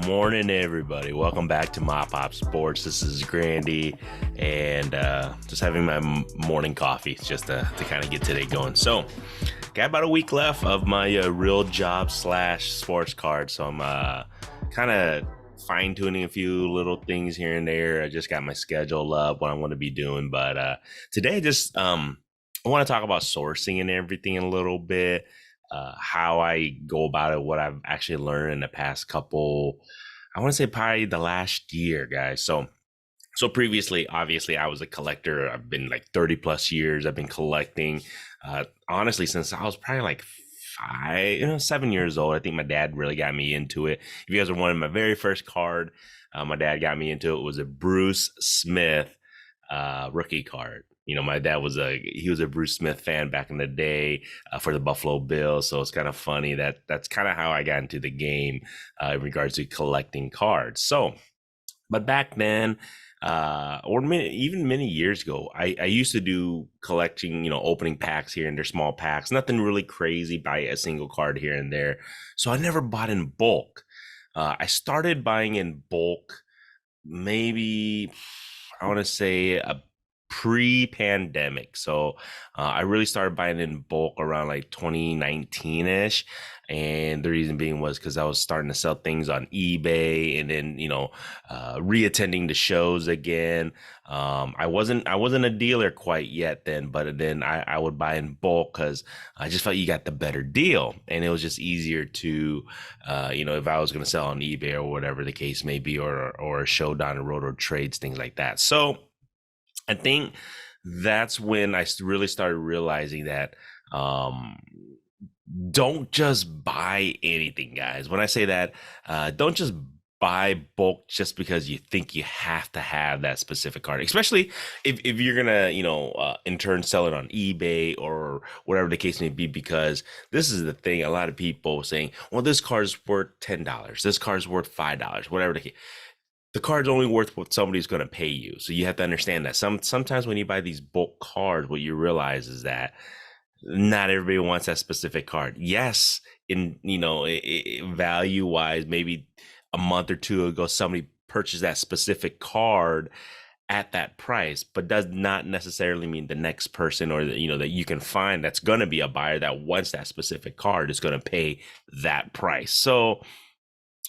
Morning, everybody. Welcome back to MAPOP Sports. This is Grandy, and just having my morning coffee just to kind of get today going. So, got about a week left of my real job / sports card. So I'm kind of fine tuning a few little things here and there. I just got my schedule up, what I'm going to be doing. But today, I want to talk about sourcing and everything a little bit. How I go about it, what I've actually learned in the past couple, I want to say probably the last year, guys. So previously, obviously, I was a collector. I've been like 30 plus years. I've been collecting, honestly, since I was probably like 7 years old. I think my dad really got me into it. If you guys are wondering, my very first card, my dad got me into it was a Bruce Smith rookie card. You know, my dad was a Bruce Smith fan back in the day for the Buffalo Bills. So it's kind of funny that's kind of how I got into the game in regards to collecting cards. So, but back then, even many years ago, I used to do collecting, opening packs here and there, small packs, nothing really crazy, buy a single card here and there. So I never bought in bulk. I started buying in bulk, maybe I want to say a pre-pandemic. So I really started buying in bulk around like 2019-ish. And the reason being was because I was starting to sell things on eBay and then, re-attending the shows again. I wasn't a dealer quite yet then, but then I would buy in bulk because I just felt you got the better deal. And it was just easier to, if I was going to sell on eBay or whatever the case may be, or a show down the road or trades, things like that. So I think that's when I really started realizing that don't just buy anything, guys. When I say that, don't just buy bulk just because you think you have to have that specific card, especially if you're gonna in turn sell it on eBay or whatever the case may be, because this is the thing, a lot of people saying, well, this card's worth $10, this card's worth $5, whatever the case. The card's only worth what somebody's going to pay you. So you have to understand that sometimes when you buy these bulk cards, what you realize is that not everybody wants that specific card. Yes, in value wise, maybe a month or two ago, somebody purchased that specific card at that price, but does not necessarily mean the next person or that you can find that's going to be a buyer that wants that specific card is going to pay that price. So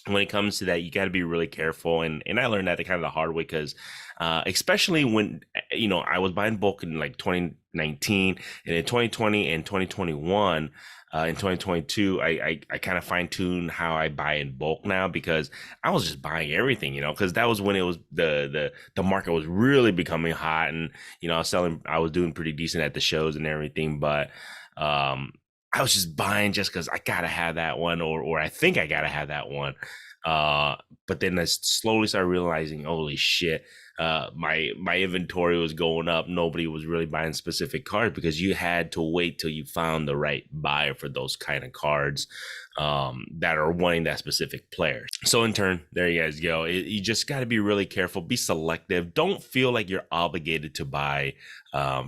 when it comes to that, you got to be really careful. And I learned that kind of the hard way because especially when, I was buying bulk in like 2019 and in 2020 and 2021, in 2022, I kind of fine tuned how I buy in bulk now because I was just buying everything, because that was when it was the market was really becoming hot and, I was doing pretty decent at the shows and everything. But, I was just buying just because I gotta have that one, or I think I gotta have that one. But then I slowly started realizing, holy shit, my inventory was going up. Nobody was really buying specific cards because you had to wait till you found the right buyer for those kind of cards that are wanting that specific player. So in turn, there you guys go. You just got to be really careful, be selective. Don't feel like you're obligated to buy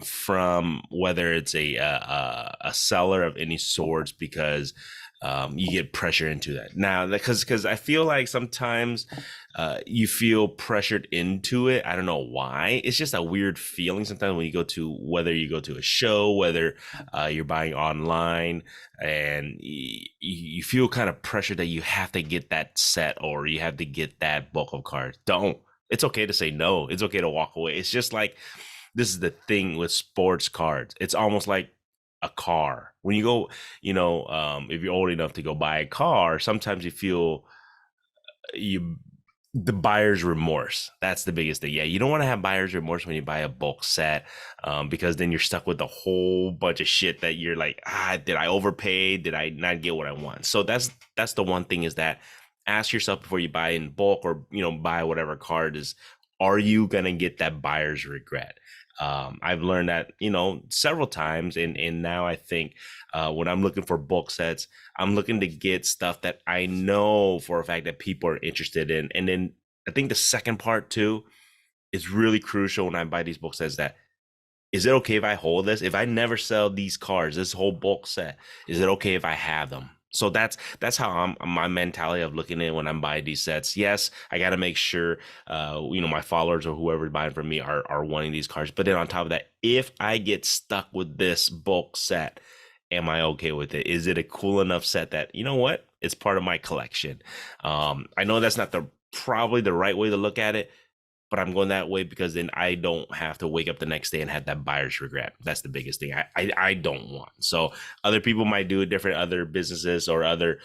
from whether it's a seller of any sorts because you get pressure into that now, because I feel like sometimes you feel pressured into it. I don't know why. It's just a weird feeling sometimes when whether you go to a show, whether you're buying online, and you feel kind of pressured that you have to get that set or you have to get that bulk of cards. Don't. It's okay to say no. It's okay to walk away. It's just like, this is the thing with sports cards. It's almost like a car. When you go, if you're old enough to go buy a car, sometimes you feel the buyer's remorse. That's the biggest thing. Yeah, you don't want to have buyer's remorse when you buy a bulk set, because then you're stuck with a whole bunch of shit that you're like, did I overpay? Did I not get what I want? So that's the one thing, is that ask yourself before you buy in bulk or buy whatever card is, are you gonna get that buyer's regret? I've learned that, several times. And now I think when I'm looking for bulk sets, I'm looking to get stuff that I know for a fact that people are interested in. And then I think the second part too is really crucial when I buy these bulk sets, that is it okay if I hold this? If I never sell these cards, this whole bulk set, is it okay if I have them? So that's how my mentality of looking at it when I'm buying these sets. Yes, I got to make sure, my followers or whoever's buying from me are wanting these cards. But then on top of that, if I get stuck with this bulk set, am I okay with it? Is it a cool enough set that, you know what, it's part of my collection? I know that's not the probably the right way to look at it, but I'm going that way because then I don't have to wake up the next day and have that buyer's regret. That's the biggest thing I don't want. So other people might do it different. Other businesses or other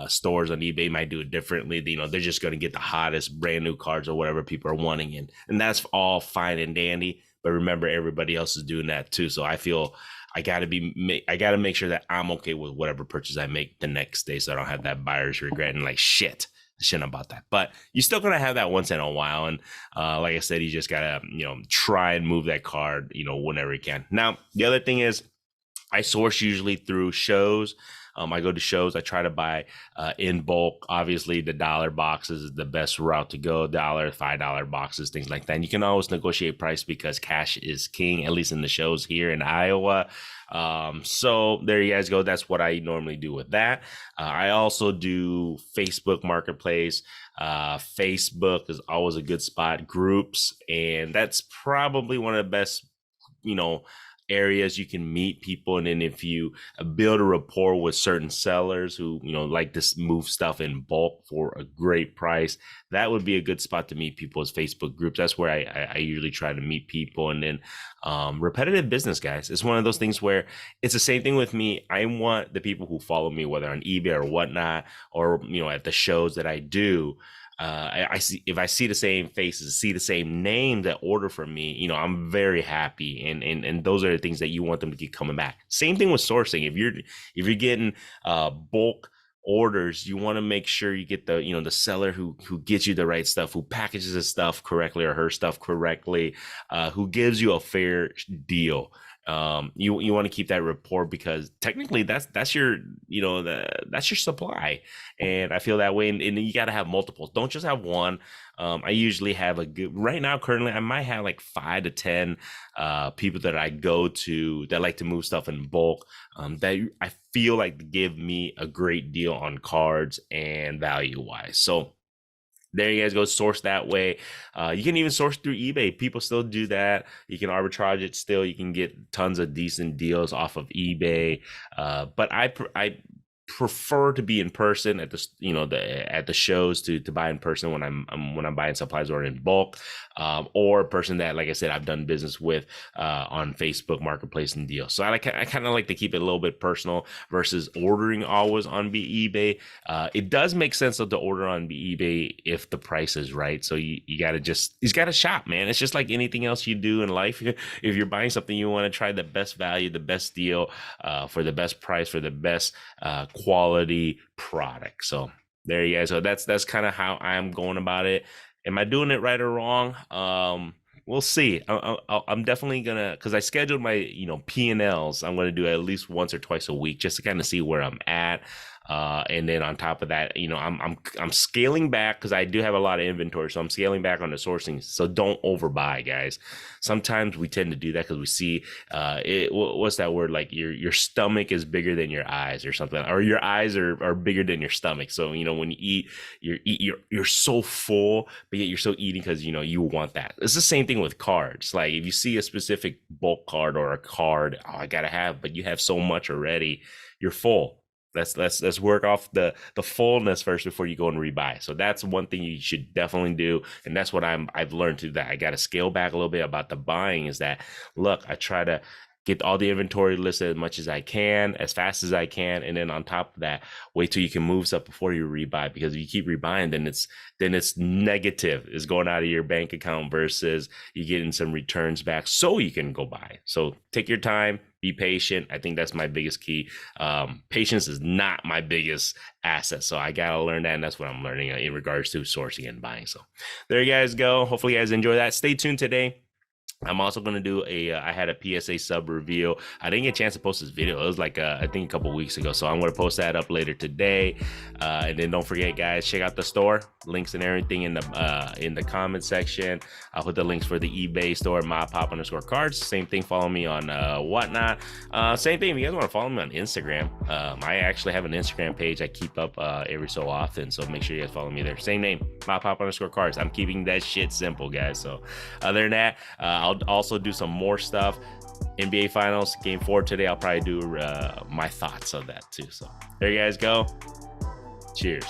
stores on eBay might do it differently. You know, they're just going to get the hottest brand new cards or whatever people are wanting, and that's all fine and dandy. But remember, everybody else is doing that too. So I feel I gotta make sure that I'm okay with whatever purchase I make the next day, so I don't have that buyer's regret and like shit. I shouldn't have bought that. But you're still gonna have that once in a while, and like I said, you just gotta try and move that card whenever you can. Now the other thing is, I source usually through shows. I go to shows. I try to buy in bulk. Obviously, the dollar boxes is the best route to go. $1, $5 boxes, things like that. And you can always negotiate price because cash is king, at least in the shows here in Iowa. So there you guys go. That's what I normally do with that. I also do Facebook Marketplace. Facebook is always a good spot. Groups, and that's probably one of the best, areas you can meet people. And then if you build a rapport with certain sellers who like to move stuff in bulk for a great price, that would be a good spot to meet people, as Facebook groups. That's where I usually try to meet people. And then repetitive business, guys, it's one of those things where it's the same thing with me. I want the people who follow me, whether on eBay or whatnot, or at the shows that I do, I see, if I see the same faces, see the same names that order from me, I'm very happy, and those are the things that you want them to keep coming back. Same thing with sourcing. If you're getting bulk orders, you want to make sure you get the seller who gets you the right stuff, who packages his stuff correctly or her stuff correctly, who gives you a fair deal. You want to keep that rapport, because technically that's your that's your supply, and I feel that way. And you got to have multiples. Don't just have one. I usually have a good, right now currently I might have like 5 to 10 people that I go to that like to move stuff in bulk, that I feel like give me a great deal on cards and value wise. So there you guys go. Source that way. You can even source through eBay. People still do that. You can arbitrage it still. You can get tons of decent deals off of eBay. But I prefer to be in person at the shows, to buy in person when I'm buying supplies or in bulk, or a person that, like I said, I've done business with on Facebook Marketplace and deals. So I kind of like to keep it a little bit personal versus ordering always on eBay. It does make sense to order on eBay if the price is right. So you gotta shop, man. It's just like anything else you do in life. If you're buying something, you want to try the best value, the best deal, for the best price, for the best quality product. So there you guys. So that's kind of how I'm going about it. Am I doing it right or wrong? We'll see. I'm definitely gonna, because I scheduled my P&Ls. I'm gonna do it at least once or twice a week, just to kind of see where I'm at. And then on top of that, I'm scaling back, because I do have a lot of inventory, so I'm scaling back on the sourcing. So don't overbuy, guys. Sometimes we tend to do that because we see what's that word, like your stomach is bigger than your eyes or something, or your eyes are bigger than your stomach. So when you eat, you're so full, but yet you're still eating because you want that. It's the same thing with cards. Like if you see a specific bulk card or a card, I gotta have, but you have so much already, you're full. Let's work off the fullness first before you go and rebuy. So that's one thing you should definitely do, and that's what I've learned to that. I got to scale back a little bit about the buying. Is that, look, I try to get all the inventory listed as much as I can, as fast as I can, and then on top of that, wait till you can move stuff before you rebuy. Because if you keep rebuying, then it's negative. It's going out of your bank account versus you getting some returns back, so you can go buy. So take your time. Be patient. I think that's my biggest key. Patience is not my biggest asset. So I got to learn that. And that's what I'm learning in regards to sourcing and buying. So there you guys go. Hopefully you guys enjoy that. Stay tuned today. I'm also going to do I had a PSA sub review. I didn't get a chance to post this video. It was like, I think a couple weeks ago. So I'm going to post that up later today. And then don't forget, guys, check out the store. Links and everything in the comment section. I'll put the links for the eBay store, MAPOP_cards. Same thing. Follow me on whatnot. Same thing. If you guys want to follow me on Instagram, I actually have an Instagram page I keep up every so often. So make sure you guys follow me there. Same name, MAPOP_cards. I'm keeping that shit simple, guys. So other than that, I'll also do some more stuff. NBA Finals, Game 4 today. I'll probably do my thoughts of that too. So there you guys go. Cheers.